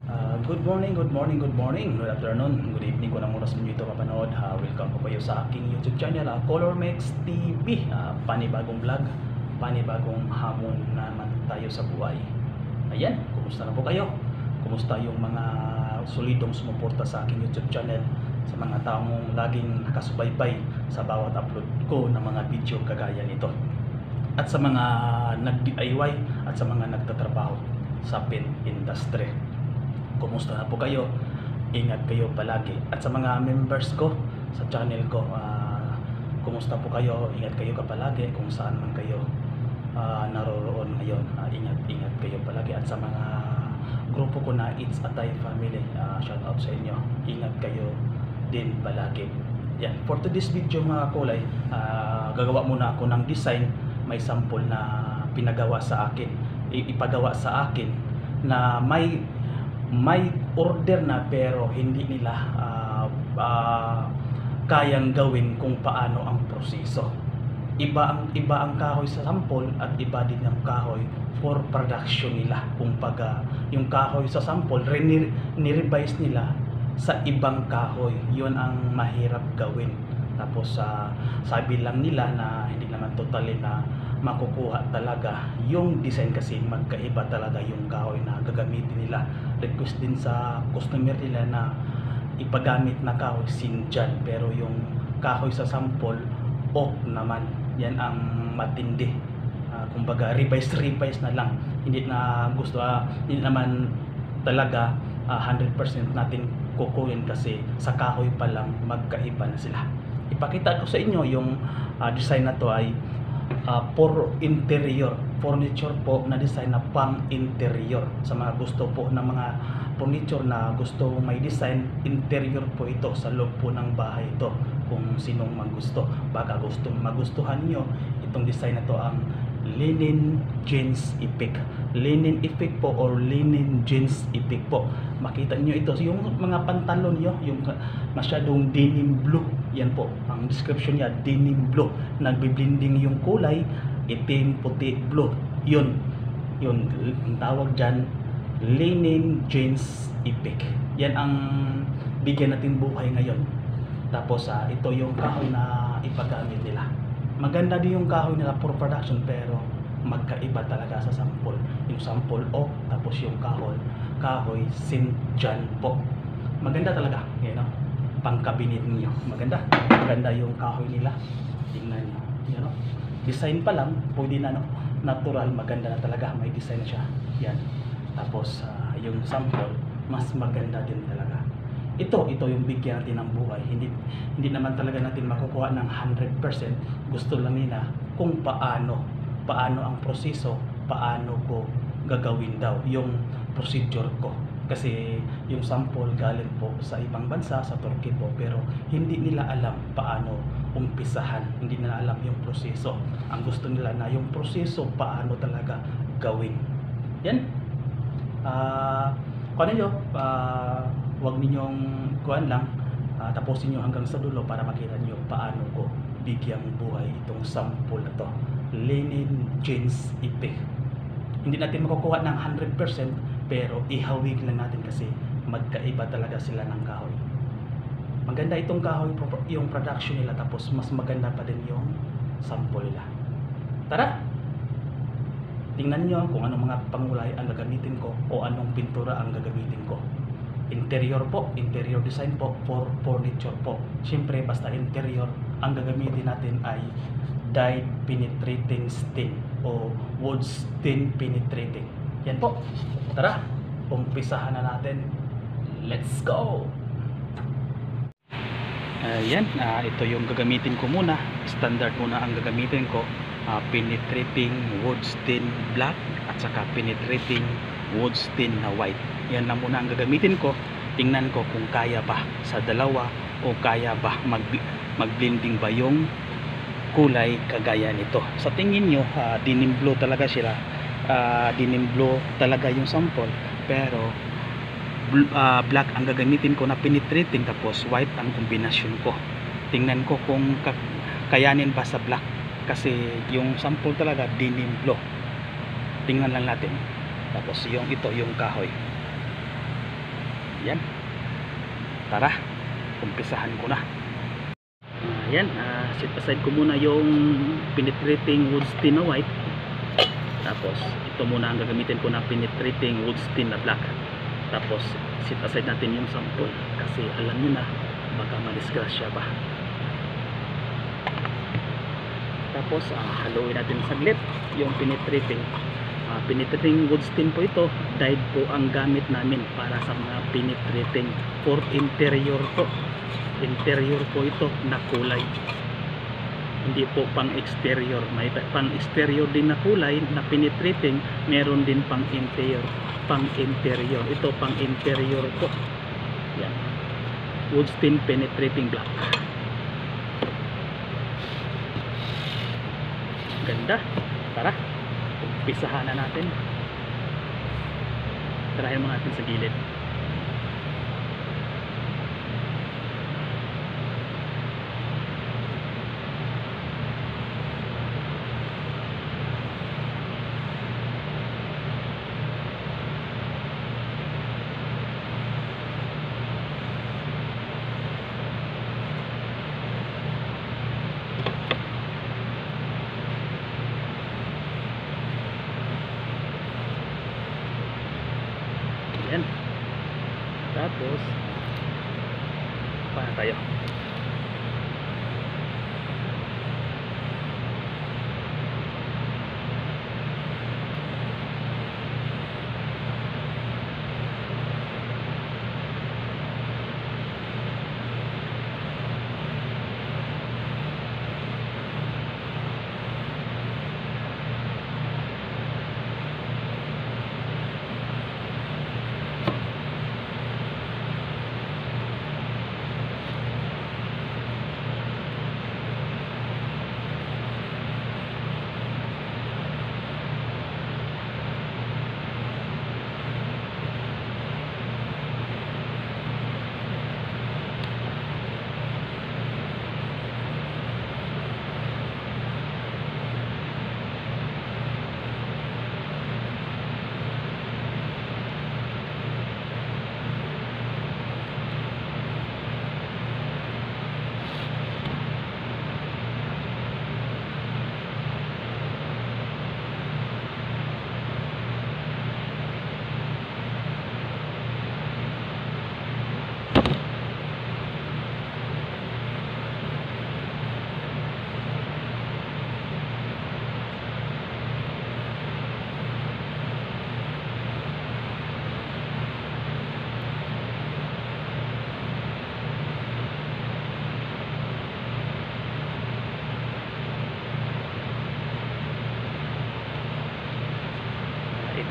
Good morning, good morning, good afternoon, good evening kung anong oras mo ito kapanood. Welcome po kayo sa aking YouTube channel, Color Mix TV. Panibagong vlog, panibagong hamon naman tayo sa buhay. Ayan, kumusta na po kayo? Kumusta yung mga solidong sumuporta sa aking YouTube channel, sa mga taong laging nakasubaybay sa bawat upload ko ng mga video kagaya nito, at sa mga nag-DIY at sa mga nagtatrabaho sa paint industry. Kumusta na po kayo? Ingat kayo palagi. At sa mga members ko sa channel ko, kumusta po kayo? Ingat kayo palagi kung saan man kayo naroroon ngayon. Ingat kayo palagi. At sa mga grupo ko na It's a Thai Family, shout out sa inyo. Ingat kayo din palagi. Yan. For today's video mga kulay, gagawa muna ako ng design. May sample na pinagawa sa akin. Ipagawa sa akin na may order na pero hindi nila kayang gawin kung paano ang proseso. Iba ang kahoy sa sample at iba din ang kahoy for production nila. Kumbaga, yung kahoy sa sample ni-revise nila sa ibang kahoy. Yun ang mahirap gawin. Tapos sabi lang nila na hindi naman totally na makukuha talaga yung design kasi magkaiba talaga yung kahoy na gagamitin nila. Request din sa customer nila na ipagamit na kahoy Sinjan, pero yung kahoy sa sample oak naman. Yan ang matindi. Kumbaga revise na lang. Hindi na gusto, hindi naman talaga 100% natin kukunin kasi sa kahoy pa lang magkaiba na sila. Ipakita ko sa inyo yung design na to ay for interior furniture po na design na pang interior. Sa mga gusto po ng mga furniture na gusto may design interior po ito sa loob po ng bahay ito. Kung sinong magusto, baka magustuhan niyo itong design na to, ang linen jeans effect. Linen effect po or linen jeans effect po. Makita niyo ito yung mga pantalon niyo, yung masyadong denim blue. Yan po ang description niya, denim blue. Nagbi-blending yung kulay, itim, puti, blue. Yun ang tawag diyan, linen jeans effect. Yan ang bigyan natin buhay ngayon. Tapos ito yung kahoy na ipagamit nila. Maganda din yung kahoy nila for production pero magkaiba talaga sa sample. Yung sample oak, tapos yung kahoy Sinjan po. Maganda talaga, you know, pang cabinet niyo. Maganda yung kahoy nila. Tingnan niyo, you know. Design pa lang, pwede na, no? Natural, maganda na talaga, may design na siya. Yan. Tapos yung sample, mas maganda din talaga. Ito yung bigyan natin ng buhay. Hindi naman talaga natin makukuha ng 100%. Gusto lang nila kung paano ang proseso, paano ko gagawin daw yung procedure ko. Kasi yung sample galing po sa ibang bansa, sa Turkey po, pero hindi nila alam paano umpisahan, hindi nila alam yung proseso. Ang gusto nila na yung proseso paano talaga gawin. Yan. Kung ano wag ninyong kuhan lang, tapusin nyo hanggang sa dulo para makita nyo paano ko bigyang buhay itong sample na to, linen jeans effect. Hindi natin makukuha ng 100% pero ihawig lang natin kasi magkaiba talaga sila ng kahoy. Maganda itong kahoy, yung production nila, tapos mas maganda pa din yung sample nila. Tara! Tingnan nyo kung anong mga pangulay ang gagamitin ko o anong pintura ang gagamitin ko. Interior po, interior design po for furniture po. Siyempre basta interior, ang gagamitin natin ay dyed penetrating stain o wood stain penetrating. Yan po. Tara, umpisahan na natin. Let's go! Yan, ito yung gagamitin ko muna. Standard muna ang gagamitin ko. Penetrating wood stain black at saka penetrating wood stain na white. Yan lang muna ang gagamitin ko. Tingnan ko kung kaya ba sa dalawa o kaya ba mag-blending ba yung kulay kagaya nito. Sa tingin nyo, denim blue talaga sila. Denim blue talaga yung sample, pero black ang gagamitin ko na penetrating, tapos white ang kombinasyon ko. Tingnan ko kung kayanin ba sa black kasi yung sample talaga denim blue. Tingnan lang natin. Tapos ito yung kahoy. Yan, tara, umpisahan ko na. Yan, set aside ko muna yung penetrating wood stain na white. Tapos ito muna ang gagamitin ko na penetrating wood stain na black. Tapos set aside natin yung sample kasi alam nyo na baka madisgrasya pa. Tapos haluin natin saglit yung penetrating wood stain po ito. Dyed po ang gamit namin para sa mga penetrating for interior po. Interior po ito na kulay, hindi po pang exterior. May pang exterior din na kulay na penetrating, meron din pang interior. Ito pang interior po. Yan, wood stain penetrating black. Ganda. Tara, umpisahan na natin. Tarahin mo natin sa gilid. Yan. Tapos paano tayo?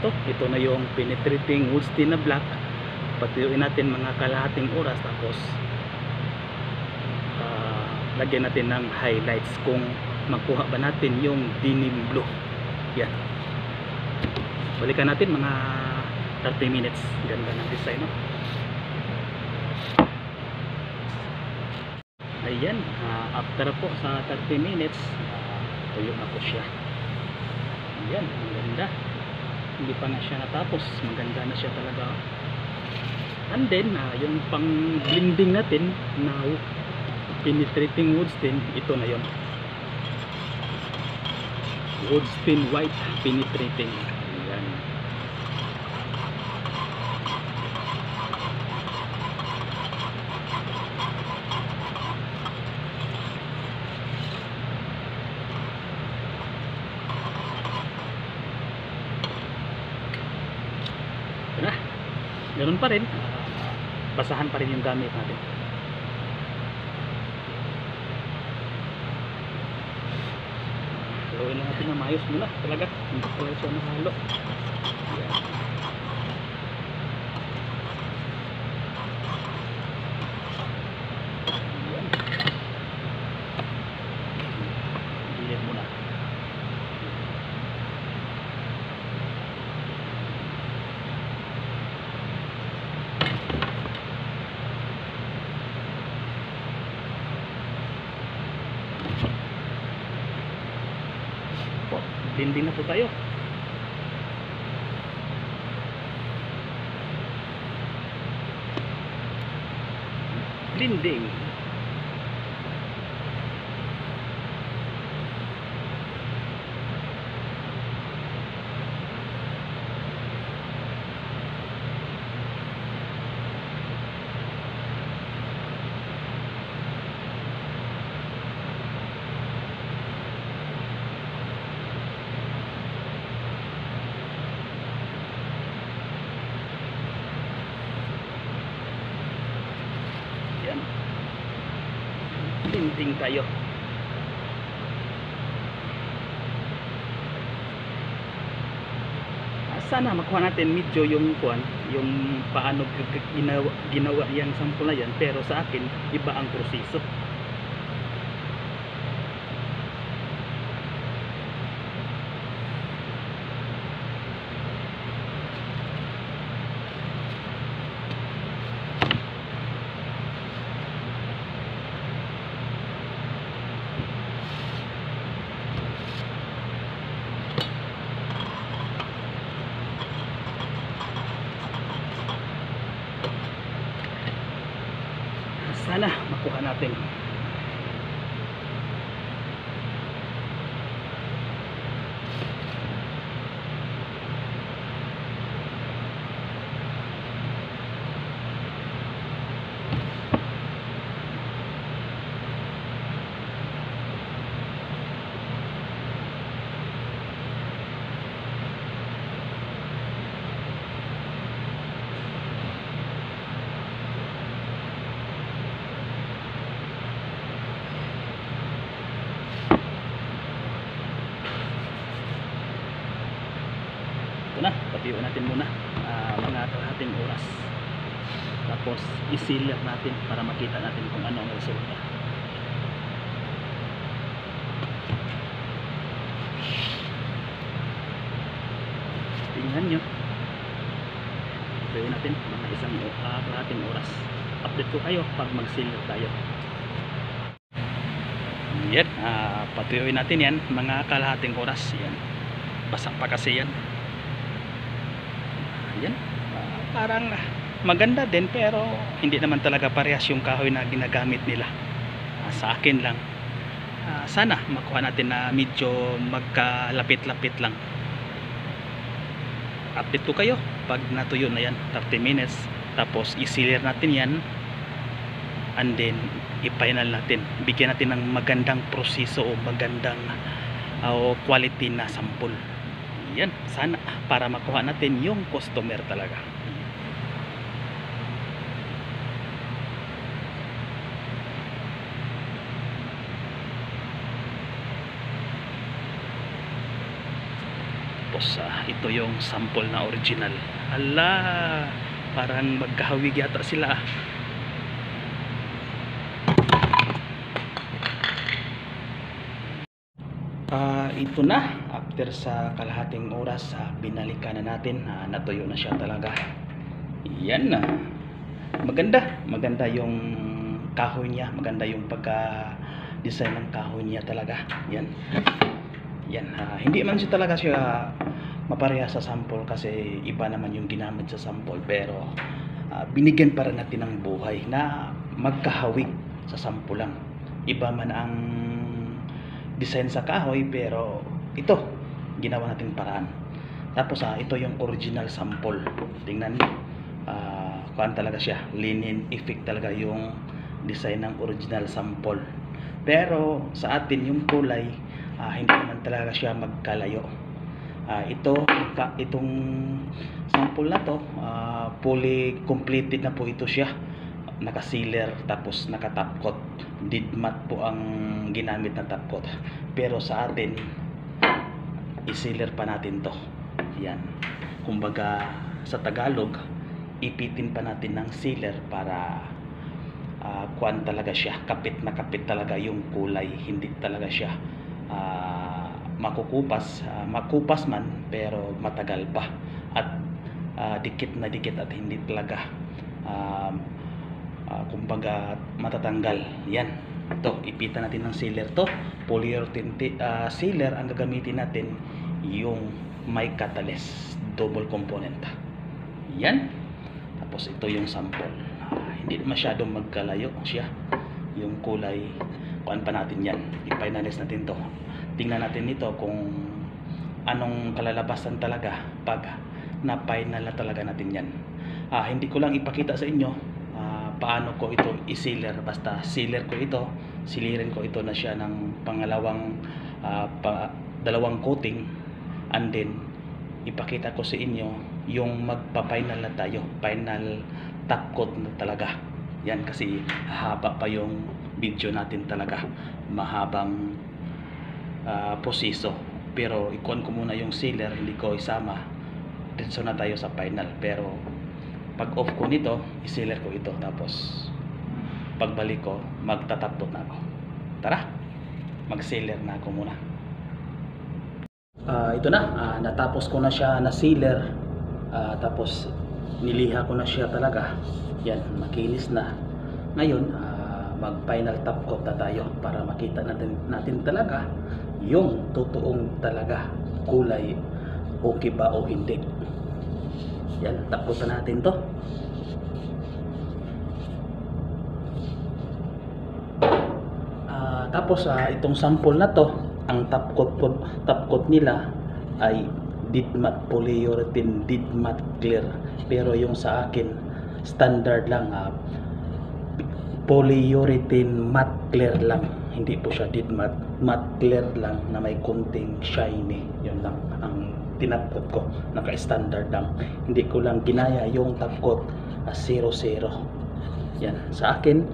Ito na yung penetrating wood stain na black. Patuyuin natin mga kalahating oras. Tapos lagyan natin ng highlights kung magkuha ba natin yung denim blue. Yan, balikan natin mga 30 minutes. Ganda ng design, no? Ayan, after po sa 30 minutes tuyo na po siya. Ayan, ang ganda. Hindi pa na siya natapos, maganda na siya talaga. And then yung pang blending natin na penetrating wood stain, ito na yon, wood stain white penetrating. Ayan. Ganun pa rin, basahan pa rin yung gamit natin. Haluin lang natin na maayos muna talaga, hindi ko siya mahalo. Yan. Yan. Gilid muna. Blending na po tayo. dinding. Yan. Dinding tayo. Sana makuha natin medyo yung kuan, yung paano ginawa yung sample na yan, pero sa akin iba ang proseso. Sana makuha natin. Ito na, patiuin natin muna mga kalahating oras, tapos i-sealer natin para makita natin kung ano ang resulta. Tingnan nyo, patiuin natin mga isang kalahating oras. Update ko kayo pag mag-sealer tayo. Yan, patuyuin natin yan mga kalahating oras. Yan, basa pa kasi yan. Yan, parang maganda din, pero hindi naman talaga parehas yung kahoy na ginagamit nila. Sa akin lang, sana makuha natin na medyo magkalapit-lapit lang. Update ko kayo pag natuyo na yan, 30 minutes, tapos i-sealer natin yan, and then i-final natin, bigyan natin ng magandang proseso o magandang quality na sample. Yan, sana para makuha natin yung customer talaga. Tapos ito yung sample na original. Ala, parang magkahawig yata sila. Ito na, after sa kalahating oras, binalikan na natin, natuyo na siya talaga. Yan na, maganda yung kahoy niya, maganda yung pagka-design ng kahoy niya talaga. Yan, hindi man siya talaga siya mapareha sa sample kasi iba naman yung ginamit sa sample, pero binigyan pa rin natin ng buhay na magkahawig sa sample lang. Iba man ang design sa kahoy, pero ito ginawa nating paraan. Tapos ito yung original sample. Tingnan niyo, kuan talaga siya, linen effect talaga yung design ng original sample. Pero sa atin yung kulay, hindi naman talaga siya magkalayo. Itong sample na to, fully completed na po ito siya, naka-sealer, tapos naka-top coat. Did matte po ang ginamit na top coat, pero sa atin i-sealer pa natin to. Yan, kumbaga sa Tagalog, ipitin pa natin ng sealer para kuan talaga siya, kapit na kapit talaga yung kulay, hindi talaga siya makukupas, makupas man pero matagal pa, at dikit na dikit, at hindi talaga kumbaga matatanggal. Yan, ito ipitan natin ng sealer to, polyurethane sealer ang gagamitin natin, yung may catalyst double component. Yan, tapos ito yung sample. Hindi hindi masyadong magkalayo siya. Yung kulay, kuan pa natin yan, i-finalize natin to. Tingnan natin ito kung anong kalalabasan talaga pag na-final na talaga natin yan. Hindi ko lang ipakita sa inyo paano ko ito i-sealer. Basta sealer ko ito, silirin ko ito na siya ng pangalawang dalawang coating, and then ipakita ko sa inyo yung magpa-final na tayo, final top coat na talaga yan, kasi haba pa yung video natin talaga, mahabang proseso. Pero ikon ko muna yung sealer, hindi ko isama, diretso na tayo sa final. Pero pag off ko nito, i-sealer ko ito, tapos pagbalik ko, magtatop coat na ako. Tara, mag-sealer na ako muna. Ito na, natapos ko na siya na sealer, tapos niliha ko na siya talaga. Yan, makinis na. Ngayon, mag final top coat na tayo para makita natin talaga yung totoong talaga kulay, okay ba o hindi. Yan, top coat na natin to. Tapos itong sample na to, ang top coat nila ay Did Matte Polyurethane Did Matte Clear, pero yung sa akin standard lang, Polyurethane Matte Clear lang, hindi po siya Did Matte, Matte Clear lang na may konting shiny. Yun lang ang tinapkot ko, naka-standard lang. Hindi ko lang ginaya yung top coat 00. Yan, sa akin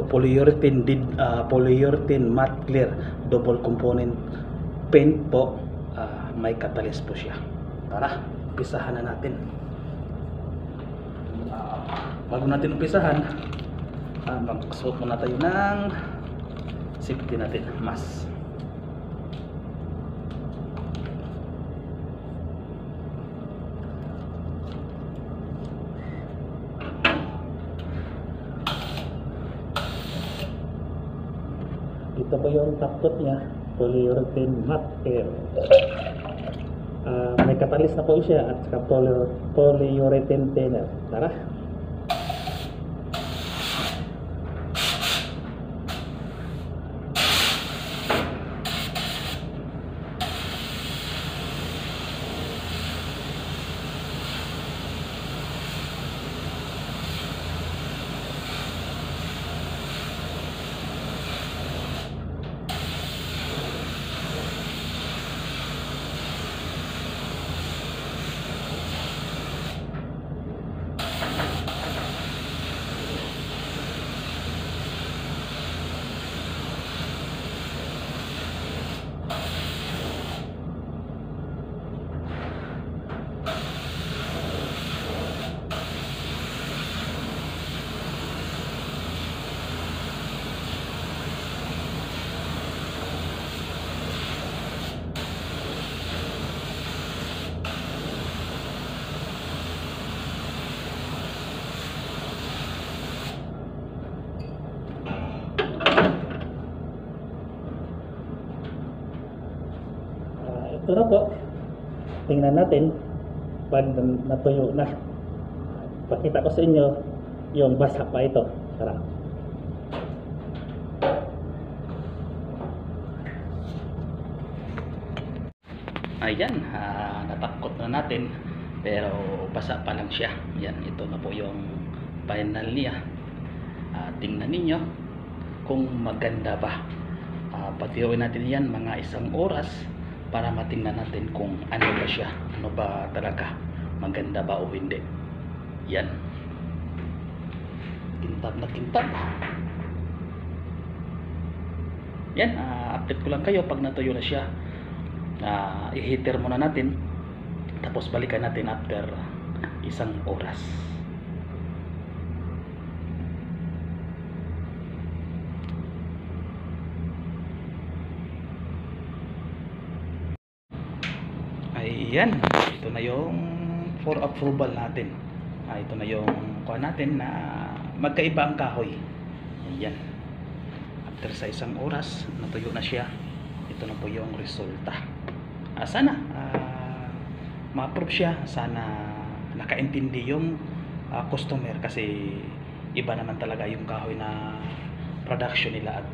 polyurethane matte clear double component paint po, may catalyst po siya. Tara, umpisahan na natin. Bago natin umpisahan, magsuot muna tayo ng safety natin, mask. Ito po yung top coat niya, polyurethane matte clear. May catalyst na po siya at saka polyurethane thinner. Tara. Ito na po, tingnan natin pag natuyo na. Pakita ko sa inyo yung basa pa ito. Tara. Ayan, natakot na natin, pero basa pa lang siya. Yan, ito na po yung final niya. Tingnan ninyo kung maganda ba. Patiruin natin yan mga 1 oras para matingnan natin kung ano ba siya, ano ba talaga, maganda ba o hindi. Yan, kintab na kintab. Yan, update ko lang kayo pag natuyo na siya. I-heater muna natin, tapos balikan natin after 1 oras. Ayan, ito na yung for approval natin. Ito na yung kuha natin na magkaiba ang kahoy. Ayan, after sa 1 oras natuyo na siya. Ito na po yung resulta. Sana ma-approve siya, sana nakaintindi yung customer, kasi iba naman talaga yung kahoy na production nila at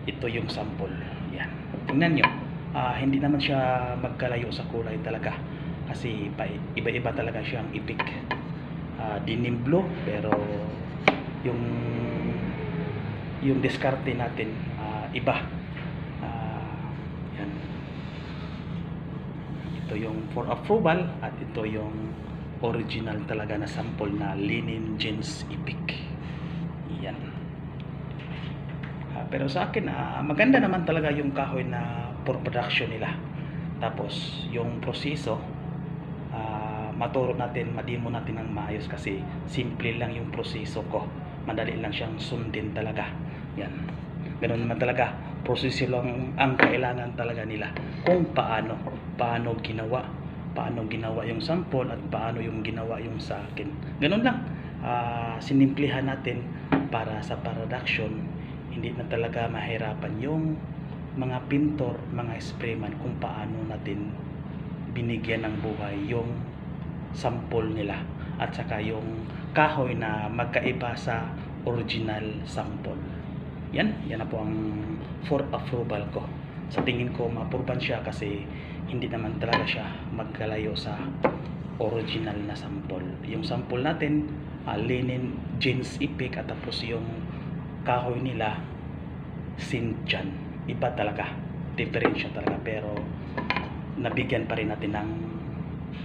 ito yung sample. Yan. Tingnan nyo. Hindi naman siya magkalayo sa kulay talaga. Kasi iba-iba talaga siyang ipik. Denim blue pero yung diskarte natin iba. Yan. Ito yung for approval at ito yung original talaga na sample na linen jeans ipik. Yan. Pero sa akin maganda naman talaga yung kahoy na for production nila. Tapos yung proseso maturo natin, mademo natin ng maayos kasi simple lang yung proseso ko. Madali lang siyang sundin talaga. Yan. Ganun naman talaga. Proseso lang ang kailangan talaga nila. Kung paano ginawa yung sample at paano yung ginawa yung sa akin. Ganun lang. Sinimplihan natin para sa production. Hindi na talaga mahirapan yung mga pintor, mga sprayman kung paano natin binigyan ng buhay yung sample nila at saka yung kahoy na magkaiba sa original sample. Yan na po ang for approval ko. Sa tingin ko ma-approvean siya kasi hindi naman talaga siya magkalayo sa original na sample. Yung sample natin linen jeans ipik at tapos yung kahoy nila Xinjiang. Iba talaga, diferensya talaga, pero nabigyan pa rin natin ng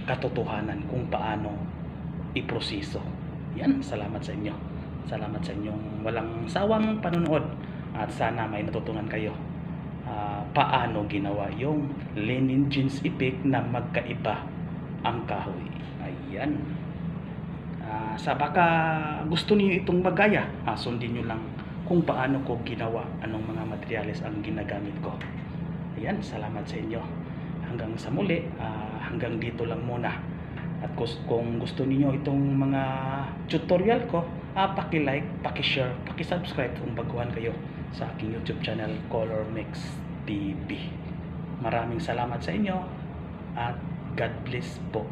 katotohanan kung paano iproseso. Yan, salamat sa inyo. Salamat sa inyong walang sawang panonood at sana may natutunan kayo paano ginawa yung linen jeans ipik na magkaiba ang kahoy. Ayan. Sa baka gusto niyo itong magaya, sundin niyo lang kung paano ko ginawa, anong mga materyales ang ginagamit ko. Ayan, salamat sa inyo. Hanggang sa muli, hanggang dito lang muna. At kung gusto niyo itong mga tutorial ko, paki-like, paki-share, paki-subscribe kung baguhan kayo sa aking YouTube channel, Color Mix TV. Maraming salamat sa inyo at God bless po.